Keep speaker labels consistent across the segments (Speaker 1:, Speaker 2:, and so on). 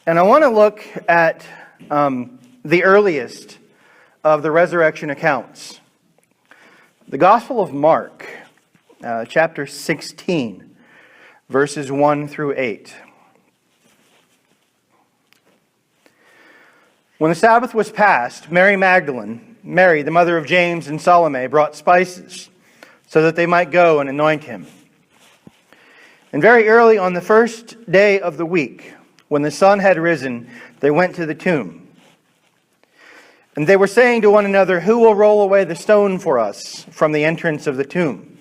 Speaker 1: And I want to look at the earliest of the resurrection accounts. The Gospel of Mark, chapter 16, verses 1 through 8. When the Sabbath was past, Mary Magdalene, Mary, the mother of James and Salome, brought spices so that they might go and anoint him. And very early on the first day of the week, when the sun had risen, they went to the tomb. And they were saying to one another, "Who will roll away the stone for us from the entrance of the tomb?"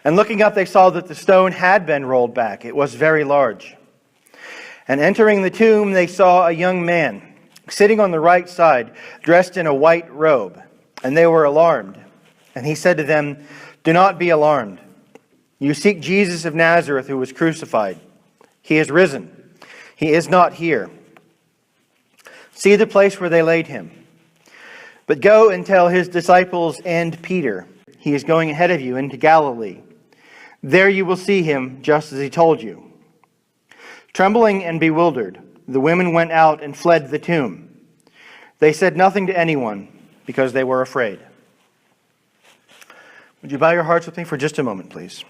Speaker 1: And looking up, they saw that the stone had been rolled back. It was very large. And entering the tomb, they saw a young man sitting on the right side, dressed in a white robe. And they were alarmed. And he said to them, "Do not be alarmed. You seek Jesus of Nazareth, who was crucified. He is risen. He is not here. See the place where they laid him. But go and tell his disciples and Peter, he is going ahead of you into Galilee. There you will see him, just as he told you." Trembling and bewildered, the women went out and fled the tomb. They said nothing to anyone because they were afraid. Would you bow your hearts with me for just a moment, please?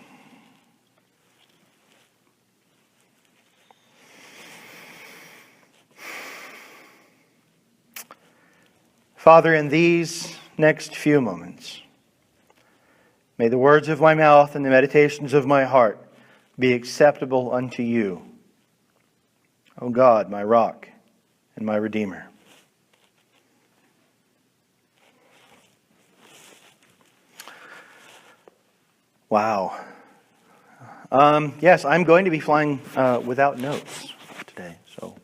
Speaker 1: Father, in these next few moments, may the words of my mouth and the meditations of my heart be acceptable unto you, O God, my rock and my redeemer. Wow. Yes, I'm going to be flying without notes today. So,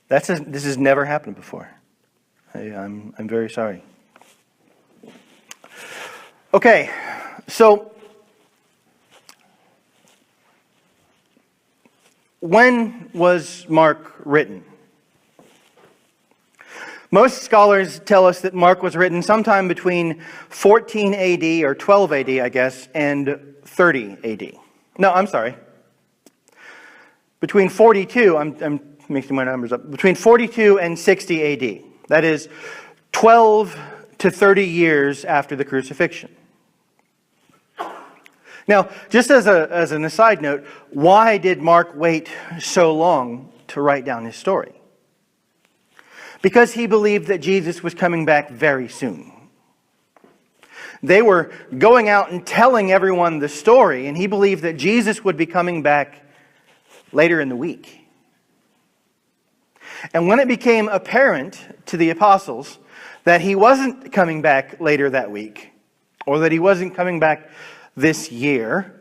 Speaker 1: this has never happened before. I'm very sorry. Okay, so when was Mark written? Most scholars tell us that Mark was written sometime between 14 AD, or 12 AD, I guess, and 30 AD. No, I'm sorry. Between 42, I'm mixing my numbers up, between 42 and 60 AD. That is 12 to 30 years after the crucifixion. Now, just as an aside note, why did Mark wait so long to write down his story? Because he believed that Jesus was coming back very soon. They were going out and telling everyone the story, and he believed that Jesus would be coming back later in the week. And when it became apparent to the apostles that he wasn't coming back later that week, or that he wasn't coming back this year,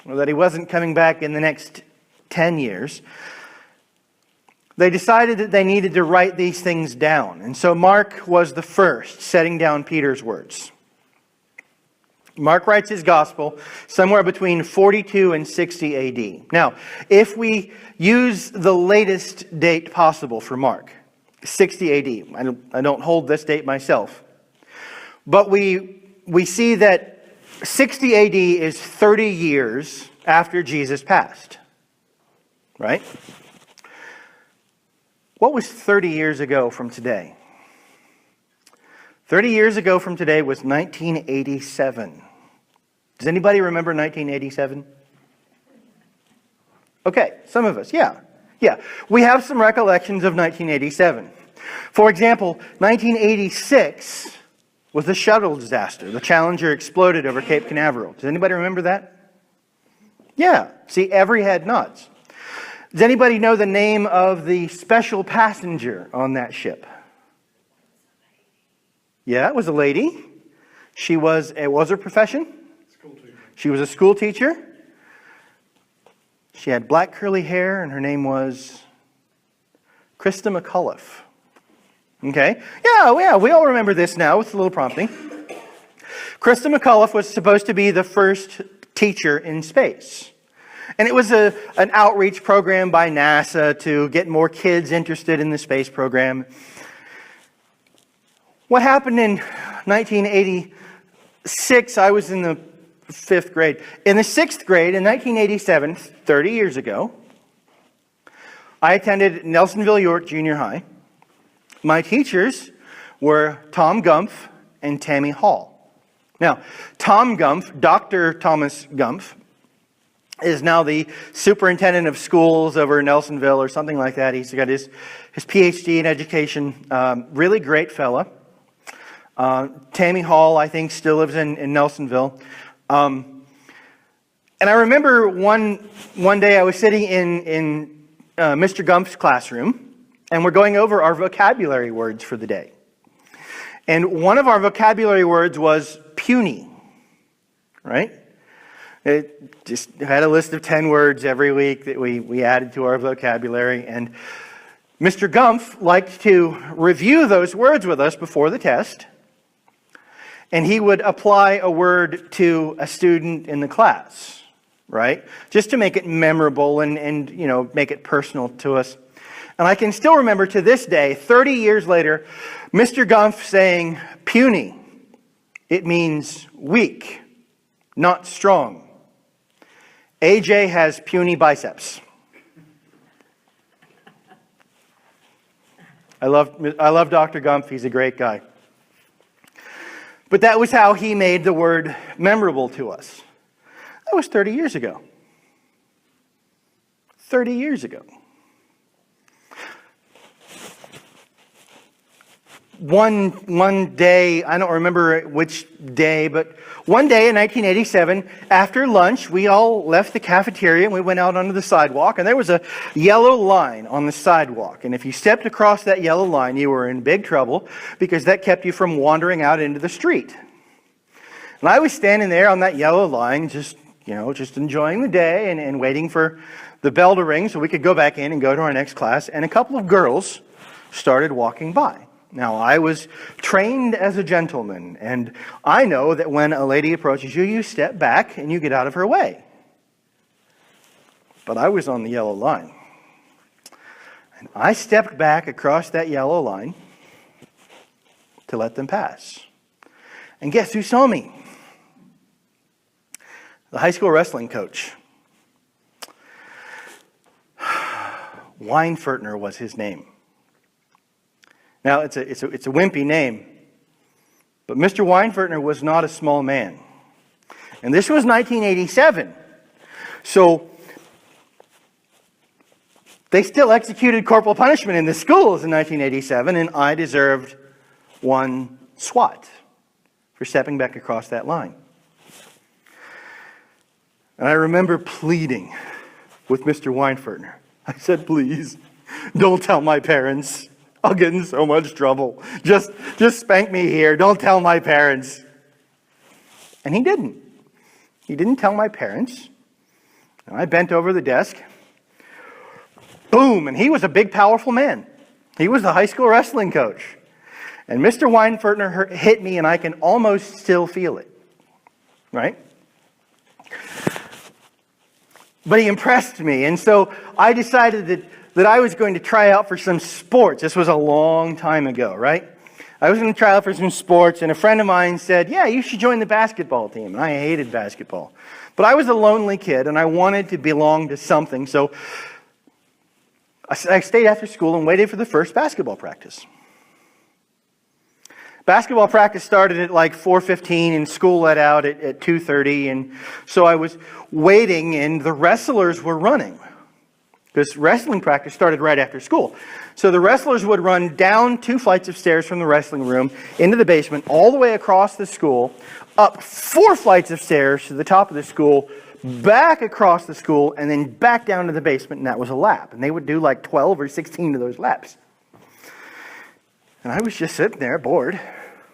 Speaker 1: or that he wasn't coming back in the next 10 years, they decided that they needed to write these things down. And so Mark was the first, setting down Peter's words. Mark writes his gospel somewhere between 42 and 60 AD. Now, if we use the latest date possible for Mark, 60 AD, I don't hold this date myself, but we see that 60 AD is 30 years after Jesus passed, right? What was 30 years ago from today? 30 years ago from today was 1987. Does anybody remember 1987? Okay, some of us, yeah. We have some recollections of 1987. For example, 1986 was the shuttle disaster. The Challenger exploded over Cape Canaveral. Does anybody remember that? Yeah, see, every head nods. Does anybody know the name of the special passenger on that ship? Yeah, it was a lady. What was her profession?
Speaker 2: School teacher.
Speaker 1: She was a school teacher. She had black curly hair, and her name was Christa McAuliffe. Okay? Yeah, we all remember this now with a little prompting. Christa McAuliffe was supposed to be the first teacher in space. And it was an outreach program by NASA to get more kids interested in the space program. What happened in 1986, I was in the fifth grade. In the sixth grade, in 1987, 30 years ago, I attended Nelsonville York Junior High. My teachers were Tom Gumpf and Tammy Hall. Now, Tom Gumpf, Dr. Thomas Gumpf, is now the superintendent of schools over Nelsonville or something like that. He's got his PhD in education. Really great fella. Tammy Hall, I think, still lives in Nelsonville. And I remember one day I was sitting in Mr. Gumpf's classroom, and we're going over our vocabulary words for the day. And one of our vocabulary words was puny, right? It just had a list of 10 words every week that we added to our vocabulary. And Mr. Gumpf liked to review those words with us before the test. And he would apply a word to a student in the class, right? Just to make it memorable and make it personal to us. And I can still remember to this day, 30 years later, Mr. Gumpf saying, puny. It means weak, not strong. AJ has puny biceps. I love Dr. Gumpf. He's a great guy. But that was how he made the word memorable to us. That was 30 years ago. 30 years ago. One day, I don't remember which day, but one day in 1987, after lunch, we all left the cafeteria and we went out onto the sidewalk, and there was a yellow line on the sidewalk. And if you stepped across that yellow line, you were in big trouble because that kept you from wandering out into the street. And I was standing there on that yellow line, just enjoying the day and waiting for the bell to ring so we could go back in and go to our next class. And a couple of girls started walking by. Now, I was trained as a gentleman, and I know that when a lady approaches you, you step back and you get out of her way. But I was on the yellow line. And I stepped back across that yellow line to let them pass. And guess who saw me? The high school wrestling coach. Weinfertner was his name. Now, it's a wimpy name, but Mr. Weinfertner was not a small man. And this was 1987. So, they still executed corporal punishment in the schools in 1987, and I deserved one swat for stepping back across that line. And I remember pleading with Mr. Weinfertner. I said, please, don't tell my parents. I'll get in so much trouble. Just spank me here. Don't tell my parents. And he didn't. He didn't tell my parents. And I bent over the desk. Boom! And he was a big, powerful man. He was the high school wrestling coach. And Mr. Weinfertner hit me, and I can almost still feel it. Right? But he impressed me. And so I decided that I was going to try out for some sports. This was a long time ago, right? I was going to try out for some sports, and a friend of mine said, yeah, you should join the basketball team. And I hated basketball. But I was a lonely kid, and I wanted to belong to something. So I stayed after school and waited for the first basketball practice. Basketball practice started at like 4:15 and school let out at 2:30. And so I was waiting, and the wrestlers were running. Because wrestling practice started right after school. So the wrestlers would run down 2 flights of stairs from the wrestling room into the basement, all the way across the school, up 4 flights of stairs to the top of the school, back across the school, and then back down to the basement, and that was a lap. And they would do like 12 or 16 of those laps. And I was just sitting there, bored.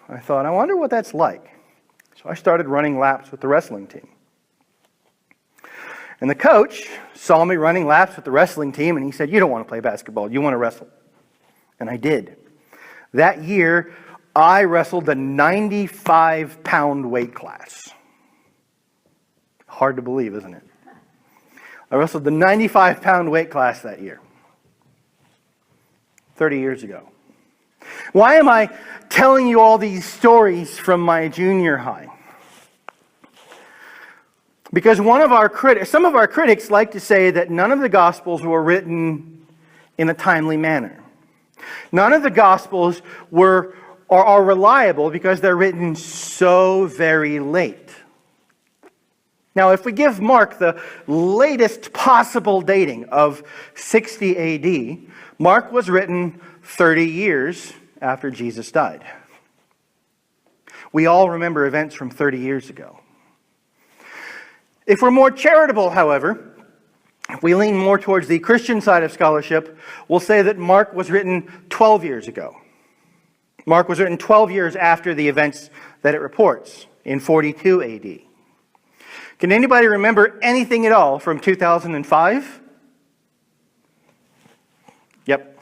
Speaker 1: I thought, I wonder what that's like. So I started running laps with the wrestling team. And the coach saw me running laps with the wrestling team, and he said, you don't want to play basketball, you want to wrestle. And I did. That year, I wrestled the 95-pound weight class. Hard to believe, isn't it? I wrestled the 95-pound weight class that year. 30 years ago. Why am I telling you all these stories from my junior high? Because some of our critics like to say that none of the Gospels were written in a timely manner. None of the Gospels are reliable because they're written so very late. Now, if we give Mark the latest possible dating of 60 AD, Mark was written 30 years after Jesus died. We all remember events from 30 years ago. If we're more charitable, however, if we lean more towards the Christian side of scholarship, we'll say that Mark was written 12 years ago. Mark was written 12 years after the events that it reports, in 42 AD. Can anybody remember anything at all from 2005? Yep.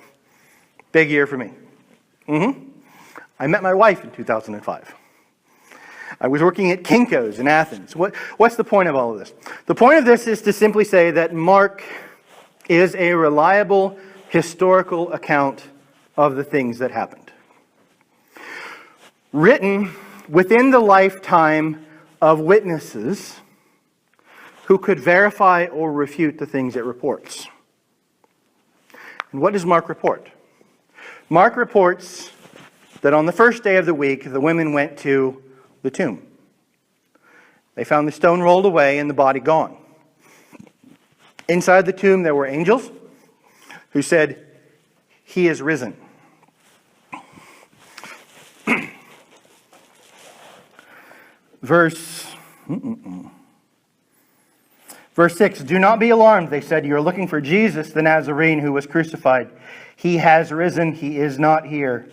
Speaker 1: Big year for me. I met my wife in 2005. I was working at Kinko's in Athens. What's the point of all of this? The point of this is to simply say that Mark is a reliable historical account of the things that happened. Written within the lifetime of witnesses who could verify or refute the things it reports. And what does Mark report? Mark reports that on the first day of the week, the women went to the tomb. They found the stone rolled away and the body gone. Inside the tomb there were angels who said, "He is risen." Verse 6, "Do not be alarmed," they said. "You are looking for Jesus, the Nazarene, who was crucified. He has risen. He is not here.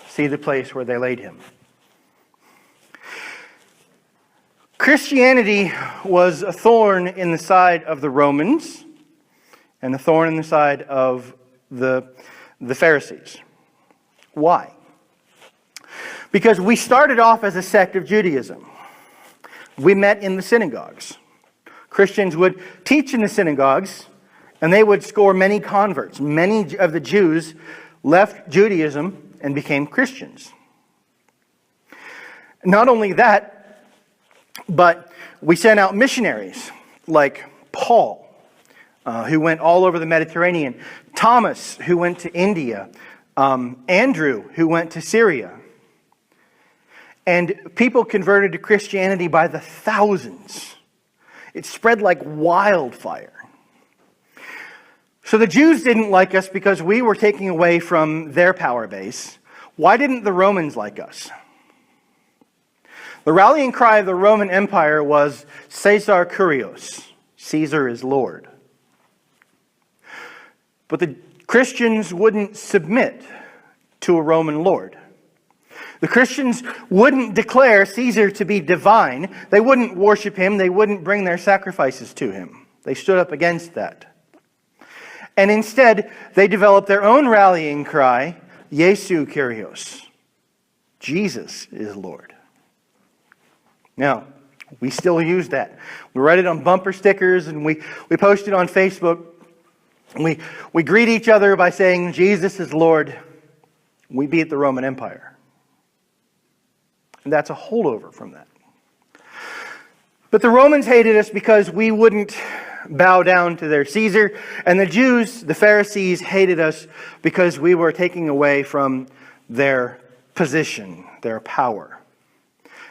Speaker 1: See the place where they laid him." Christianity was a thorn in the side of the Romans and a thorn in the side of the Pharisees. Why? Because we started off as a sect of Judaism. We met in the synagogues. Christians would teach in the synagogues, and they would score many converts. Many of the Jews left Judaism and became Christians. Not only that, but we sent out missionaries like Paul, who went all over the Mediterranean, Thomas, who went to India, Andrew, who went to Syria. And people converted to Christianity by the thousands. It spread like wildfire. So the Jews didn't like us because we were taking away from their power base. Why didn't the Romans like us? The rallying cry of the Roman Empire was Caesar Kyrios. Caesar is Lord. But the Christians wouldn't submit to a Roman Lord. The Christians wouldn't declare Caesar to be divine. They wouldn't worship him. They wouldn't bring their sacrifices to him. They stood up against that. And instead, they developed their own rallying cry, Jesu Kyrios. Jesus is Lord. Now, we still use that. We write it on bumper stickers and we post it on Facebook. We greet each other by saying, Jesus is Lord. We beat the Roman Empire. And that's a holdover from that. But the Romans hated us because we wouldn't bow down to their Caesar. And the Jews, the Pharisees, hated us because we were taking away from their position, their power.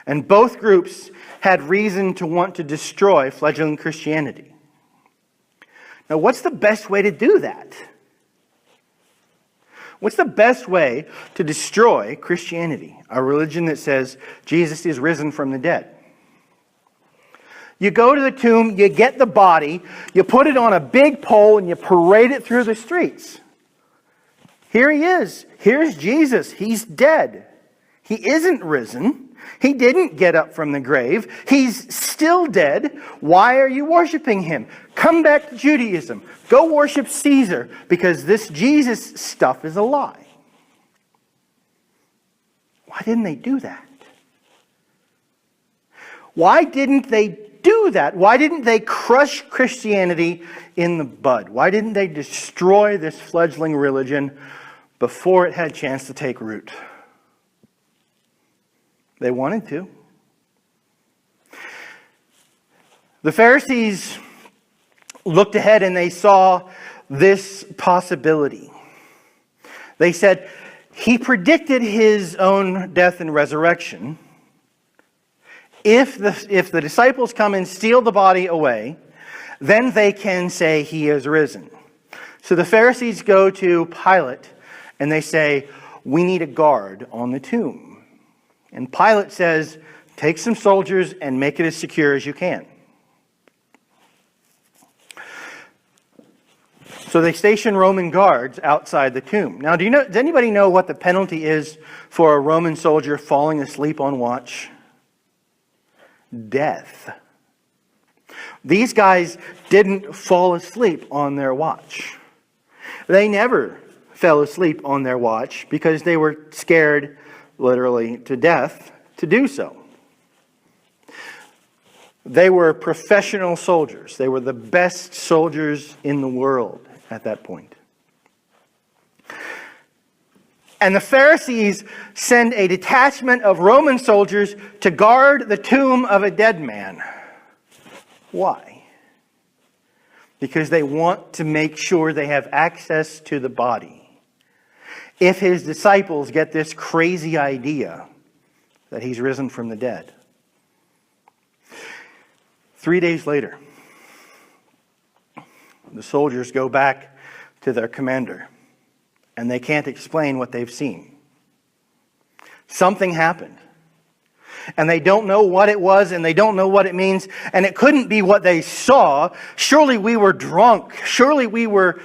Speaker 1: And both groups had reason to want to destroy fledgling Christianity. Now, what's the best way to do that? What's the best way to destroy Christianity, a religion that says Jesus is risen from the dead? You go to the tomb, you get the body, you put it on a big pole, and you parade it through the streets. Here he is. Here's Jesus. He's dead. He isn't risen. He didn't get up from the grave. He's still dead. Why are you worshiping him? Come back to Judaism. Go worship Caesar, because this Jesus stuff is a lie. Why didn't they do that? Why didn't they do that? Why didn't they crush Christianity in the bud? Why didn't they destroy this fledgling religion before it had a chance to take root? They wanted to. The Pharisees looked ahead and they saw this possibility. They said, he predicted his own death and resurrection. If the disciples come and steal the body away, then they can say he is risen. So the Pharisees go to Pilate and they say, we need a guard on the tomb. And Pilate says, take some soldiers and make it as secure as you can. So they station Roman guards outside the tomb. Now, does anybody know what the penalty is for a Roman soldier falling asleep on watch? Death. These guys didn't fall asleep on their watch. They never fell asleep on their watch because they were scared, literally, to death to do so. They were professional soldiers. They were the best soldiers in the world at that point. And the Pharisees send a detachment of Roman soldiers to guard the tomb of a dead man. Why? Because they want to make sure they have access to the body. If his disciples get this crazy idea that he's risen from the dead. 3 days later, the soldiers go back to their commander, and they can't explain what they've seen. Something happened, and they don't know what it was, and they don't know what it means, and it couldn't be what they saw. Surely we were drunk. Surely we were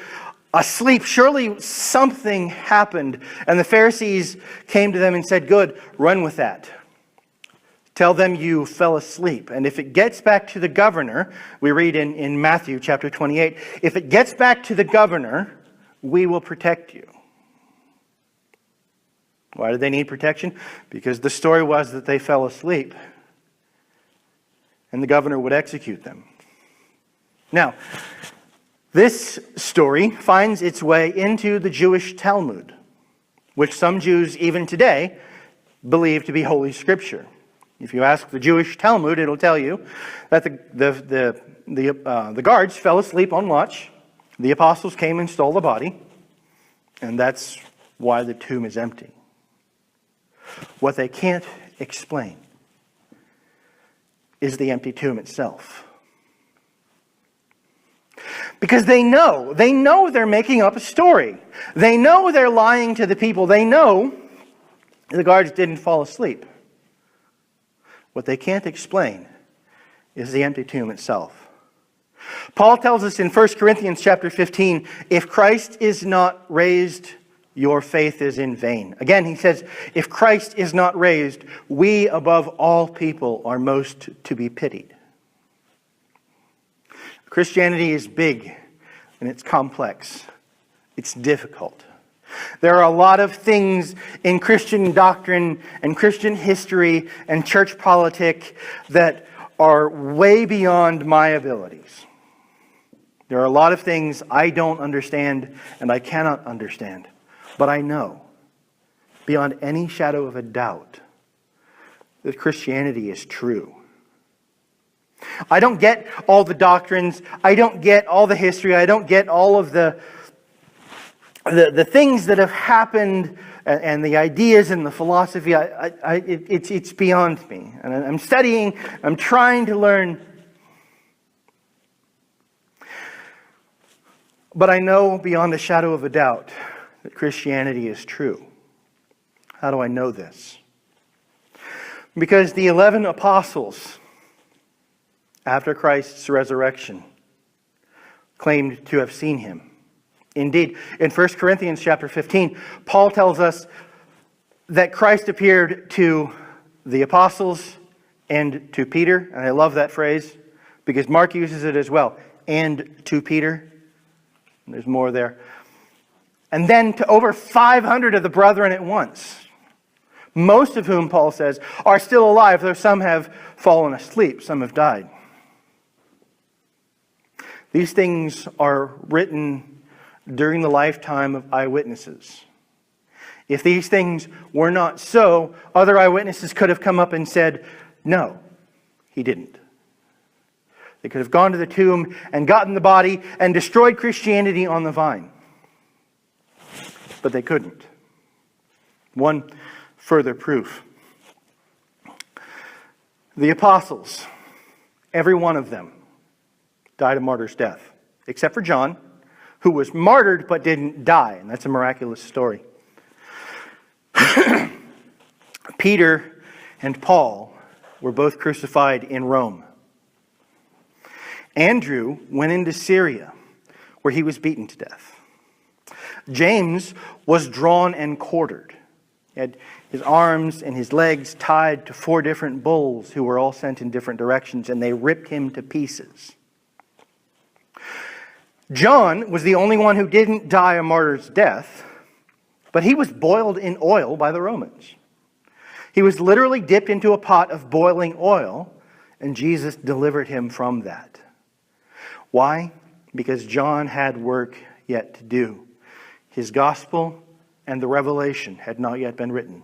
Speaker 1: asleep. Surely something happened. And the Pharisees came to them and said, good, run with that. Tell them you fell asleep. And if it gets back to the governor, we read in Matthew chapter 28, if it gets back to the governor, we will protect you. Why did they need protection? Because the story was that they fell asleep and the governor would execute them. Now, this story finds its way into the Jewish Talmud, which some Jews even today believe to be Holy Scripture. If you ask the Jewish Talmud, it'll tell you that the guards fell asleep on watch. The apostles came and stole the body. And that's why the tomb is empty. What they can't explain is the empty tomb itself. Because they know they're making up a story. They know they're lying to the people. They know the guards didn't fall asleep. What they can't explain is the empty tomb itself. Paul tells us in 1 Corinthians chapter 15, if Christ is not raised, your faith is in vain. Again, he says, if Christ is not raised, we above all people are most to be pitied. Christianity is big and it's complex. It's difficult. There are a lot of things in Christian doctrine and Christian history and church politic that are way beyond my abilities. There are a lot of things I don't understand and I cannot understand. But I know, beyond any shadow of a doubt, that Christianity is true. I don't get all the doctrines. I don't get all the history. I don't get all of the things that have happened and the ideas and the philosophy. It's beyond me. And I'm studying. I'm trying to learn. But I know beyond a shadow of a doubt that Christianity is true. How do I know this? Because the 11 apostles, after Christ's resurrection, claimed to have seen him. Indeed, in 1 Corinthians chapter 15, Paul tells us that Christ appeared to the apostles and to Peter. And I love that phrase because Mark uses it as well. And to Peter. And there's more there. And then to over 500 of the brethren at once. Most of whom, Paul says, are still alive, though some have fallen asleep, some have died. These things are written during the lifetime of eyewitnesses. If these things were not so, other eyewitnesses could have come up and said, no, he didn't. They could have gone to the tomb and gotten the body and destroyed Christianity on the vine. But they couldn't. One further proof. The apostles, every one of them, died a martyr's death, except for John, who was martyred but didn't die, and that's a miraculous story. Peter and Paul were both crucified in Rome. Andrew went into Syria, where he was beaten to death. James was drawn and quartered. He had his arms and his legs tied to 4 different bulls who were all sent in different directions, and they ripped him to pieces. John was the only one who didn't die a martyr's death, but he was boiled in oil by the Romans. He was literally dipped into a pot of boiling oil, and Jesus delivered him from that. Why? Because John had work yet to do. His gospel and the revelation had not yet been written.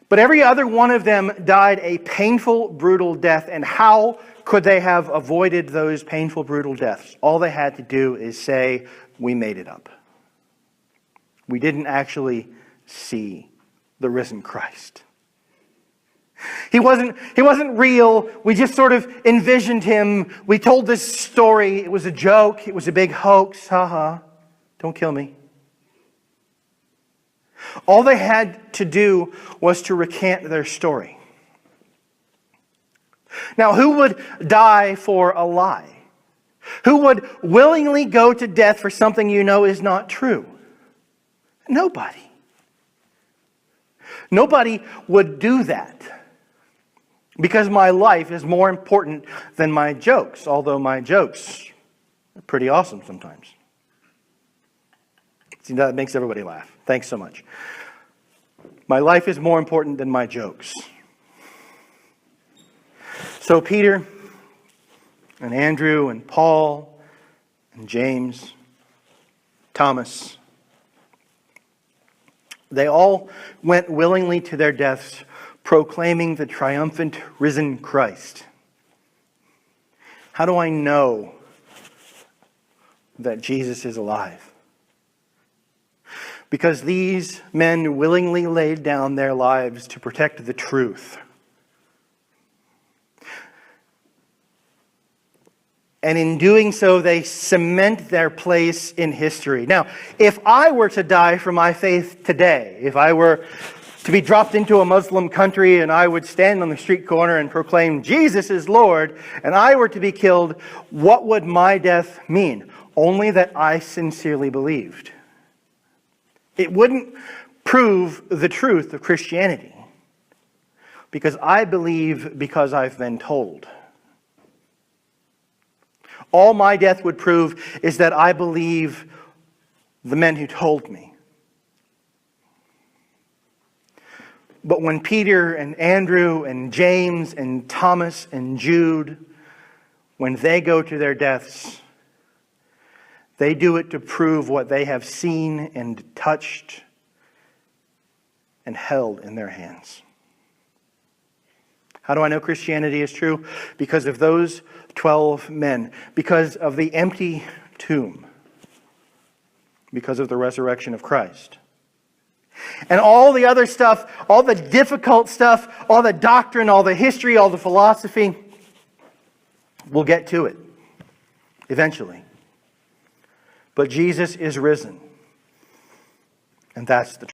Speaker 1: But every other one of them died a painful, brutal death. And how could they have avoided those painful, brutal deaths? All they had to do is say, we made it up. We didn't actually see the risen Christ. He wasn't real. We just sort of envisioned him. We told this story. It was a joke. It was a big hoax. Ha. Don't kill me. All they had to do was to recant their story. Now, who would die for a lie? Who would willingly go to death for something you know is not true? Nobody. Nobody would do that. Because my life is more important than my jokes, although my jokes are pretty awesome sometimes. See, that makes everybody laugh. Thanks so much. My life is more important than my jokes. So Peter and Andrew and Paul and James, Thomas, they all went willingly to their deaths, proclaiming the triumphant risen Christ. How do I know that Jesus is alive? Because these men willingly laid down their lives to protect the truth. And in doing so, they cement their place in history. Now, if I were to die for my faith today, if I were to be dropped into a Muslim country and I would stand on the street corner and proclaim Jesus is Lord, and I were to be killed, what would my death mean? Only that I sincerely believed. It wouldn't prove the truth of Christianity, because I believe because I've been told. All my death would prove is that I believe the men who told me. But when Peter and Andrew and James and Thomas and Jude, when they go to their deaths, they do it to prove what they have seen and touched and held in their hands. How do I know Christianity is true? Because of those 12 men. Because of the empty tomb. Because of the resurrection of Christ. And all the other stuff, all the difficult stuff, all the doctrine, all the history, all the philosophy, we'll get to it eventually. But Jesus is risen. And that's the truth.